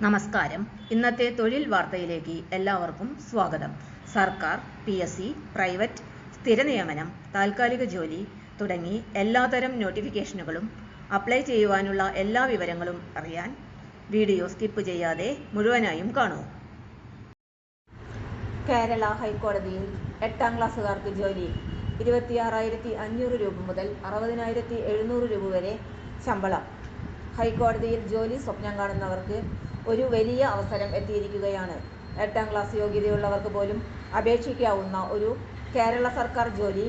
നമസ്കാരം. ഇന്നത്തെ തൊഴിൽ വാർത്തയിലേക്ക് എല്ലാവർക്കും സ്വാഗതം. സർക്കാർ, PSC, പ്രൈവറ്റ്, സ്ഥിര നിയമനം, താൽക്കാലിക ജോലി തുടങ്ങി എല്ലാതരം നോട്ടിഫിക്കേഷനുകളും അപ്ലൈ ചെയ്യുവാനുള്ള എല്ലാ വിവരങ്ങളും അറിയാൻ വീഡിയോ സ്കിപ്പ് ചെയ്യാതെ മുഴുവനായും കാണൂ. കേരള ഹൈക്കോടതിയിൽ 8ാം ക്ലാസ്സുകാർക്ക് ജോലി. 26,500 രൂപ മുതൽ 60,700 രൂപ വരെ ശമ്പളം. ഹൈക്കോടതിയിൽ ജോലി സ്വപ്നം കാണുന്നവർക്ക് ഒരു വലിയ അവസരം എത്തിയിരിക്കുകയാണ്. 8ാം ക്ലാസ് യോഗ്യതയുള്ളവർക്ക് പോലും അപേക്ഷിക്കാവുന്ന ഒരു കേരള സർക്കാർ ജോലി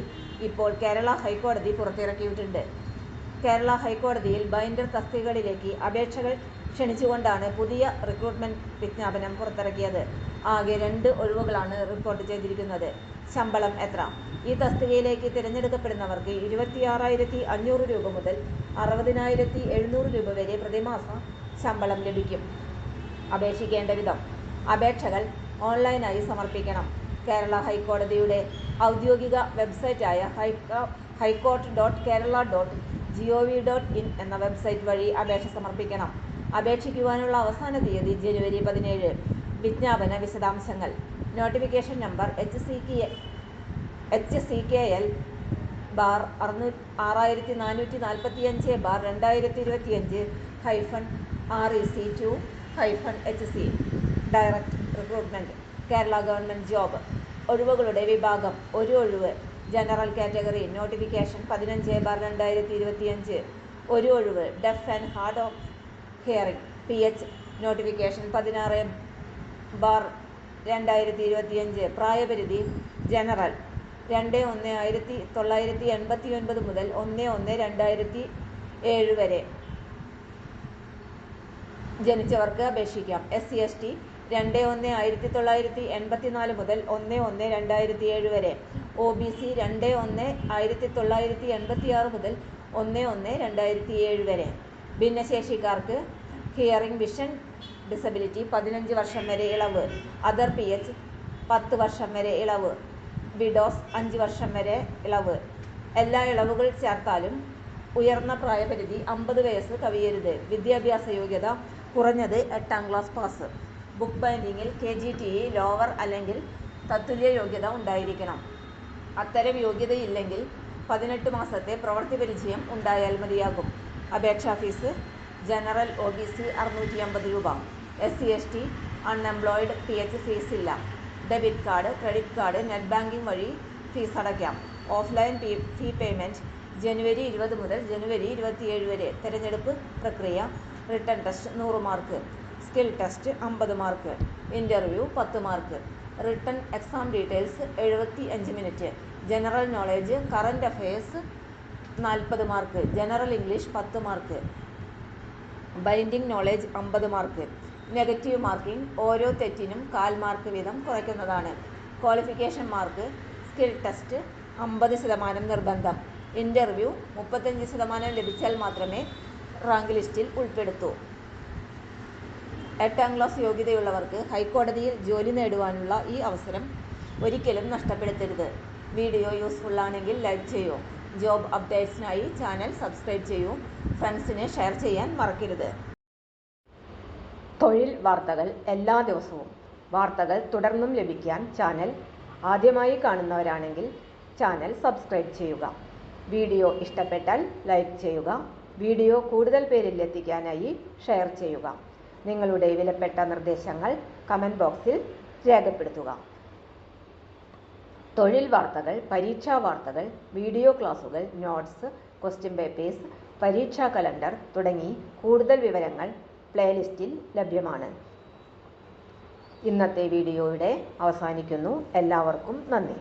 ഇപ്പോൾ കേരള ഹൈക്കോടതി പുറത്തിറക്കിയിട്ടുണ്ട്. കേരള ഹൈക്കോടതിയിൽ ബൈൻഡർ തസ്തികകളിലേക്ക് അപേക്ഷകൾ ക്ഷണിച്ചുകൊണ്ടാണ് പുതിയ റിക്രൂട്ട്മെന്റ് വിജ്ഞാപനം പുറത്തിറക്കിയത്. ആകെ 2 ഒഴിവുകളാണ് റിപ്പോർട്ട് ചെയ്തിരിക്കുന്നത്. ശമ്പളം എത്ര? ഈ തസ്തികയിലേക്ക് തിരഞ്ഞെടുക്കപ്പെടുന്നവർക്ക് 26,500 രൂപ മുതൽ 60,700 രൂപ വരെ പ്രതിമാസ ശമ്പളം ലഭിക്കും. അപേക്ഷിക്കേണ്ട വിധം: അപേക്ഷകൾ ഓൺലൈനായി സമർപ്പിക്കണം. കേരള ഹൈക്കോടതിയുടെ ഔദ്യോഗിക വെബ്സൈറ്റായ high-court.kerala.gov.in എന്ന വെബ്സൈറ്റ് വഴി അപേക്ഷ സമർപ്പിക്കണം. അപേക്ഷിക്കുവാനുള്ള അവസാന തീയതി ജനുവരി 17. വിജ്ഞാപന വിശദാംശങ്ങൾ: notification number HCKL/6455/2025-REC2-HC. Direct recruitment. Kerala government job. ഒഴിവുകളുടെ വിഭാഗം: 1 ഒഴിവ്. General category. നോട്ടിഫിക്കേഷൻ 15/2025. 1 ഒഴിവ്. Deaf and hard of hearing PH. Notification 16/2025. പ്രായപരിധി: ജനറൽ 2/1/1989 മുതൽ 1/1/2007 വരെ ജനിച്ചവർക്ക് അപേക്ഷിക്കാം. SC/ST 2/1/1984 മുതൽ 1/1/2007 വരെ. OBC 2/1/1986 മുതൽ 1/1/2007 വരെ. ഭിന്നശേഷിക്കാർക്ക് ഹിയറിംഗ് വിഷൻ ഡിസബിലിറ്റി 15 വർഷം വരെ ഇളവ്. അതർ PH 10 വർഷം വരെ ഇളവ്. വിഡോസ് 5 വർഷം വരെ ഇളവ്. എല്ലാ ഇളവുകൾ ചേർത്താലും ഉയർന്ന പ്രായപരിധി 50 വയസ്സ് കവിയരുത്. വിദ്യാഭ്യാസ യോഗ്യത കുറഞ്ഞത് 8ാം ക്ലാസ് പാസ്. ബുക്ക് ബൈൻഡിങ്ങിൽ KGTE ലോവർ അല്ലെങ്കിൽ തത്തുല്യ യോഗ്യത ഉണ്ടായിരിക്കണം. അത്തരം യോഗ്യതയില്ലെങ്കിൽ 18 മാസത്തെ പ്രവൃത്തി പരിചയം ഉണ്ടായാൽ മതിയാകും. അപേക്ഷാ ഫീസ്: ജനറൽ OBC 650 രൂപ. SC/ST അൺഎംപ്ലോയിഡ് PH ഫീസ് ഇല്ല. Debit card, credit card, net banking വഴി ഫീസ് അടയ്ക്കാം. ഓഫ്ലൈൻ ഫീ പേയ്മെന്റ് ജനുവരി 20 മുതൽ ജനുവരി 27 വരെ. തിരഞ്ഞെടുപ്പ് പ്രക്രിയ: written test 100 mark, skill test 50 mark, interview 10 mark. Written exam details 75 minute. General knowledge, current affairs 40 mark. General English 10 mark. Binding knowledge 50 mark. Negative marking ഓരോ തെറ്റിനും 1/4 മാർക്ക് വീതം കുറയ്ക്കുന്നതാണ്. ക്വാളിഫിക്കേഷൻ മാർക്ക്: സ്കിൽ ടെസ്റ്റ് 50% നിർബന്ധം. ഇന്റർവ്യൂ 35% ലഭിച്ചാൽ മാത്രമേ rank ലിസ്റ്റിൽ ഉൾപ്പെടുത്തൂ. 8ാം class യോഗ്യതയുള്ളവർക്ക് ഹൈക്കോടതിയിൽ ജോലി നേടുവാനുള്ള ഈ അവസരം ഒരിക്കലും നഷ്ടപ്പെടുത്തരുത്. വീഡിയോ യൂസ്ഫുൾ ആണെങ്കിൽ ലൈക്ക് ചെയ്യൂ. ജോബ് അപ്ഡേറ്റ്സിനായി ചാനൽ സബ്സ്ക്രൈബ് ചെയ്യൂ. ഫ്രണ്ട്സിനെ ഷെയർ ചെയ്യാൻ മറക്കരുത്. തൊഴിൽ വാർത്തകൾ എല്ലാ ദിവസവും. വാർത്തകൾ തുടർന്നും ലഭിക്കാൻ ചാനൽ ആദ്യമായി കാണുന്നവരാണെങ്കിൽ ചാനൽ സബ്സ്ക്രൈബ് ചെയ്യുക. വീഡിയോ ഇഷ്ടപ്പെട്ടാൽ ലൈക്ക് ചെയ്യുക. വീഡിയോ കൂടുതൽ പേരിൽ എത്തിക്കാനായി ഷെയർ ചെയ്യുക. നിങ്ങളുടെ വിലപ്പെട്ട നിർദ്ദേശങ്ങൾ കമന്റ് ബോക്സിൽ രേഖപ്പെടുത്തുക. തൊഴിൽ വാർത്തകൾ, പരീക്ഷാ വാർത്തകൾ, വീഡിയോ ക്ലാസുകൾ, നോട്ട്സ്, ക്വസ്റ്റ്യൻ പേപ്പേഴ്സ്, പരീക്ഷാ കലണ്ടർ തുടങ്ങി കൂടുതൽ വിവരങ്ങൾ പ്ലേലിസ്റ്റിൽ ലഭ്യമാണ്. ഇന്നത്തെ വീഡിയോയുടെ അവസാനിക്കുന്നു. എല്ലാവർക്കും നന്ദി.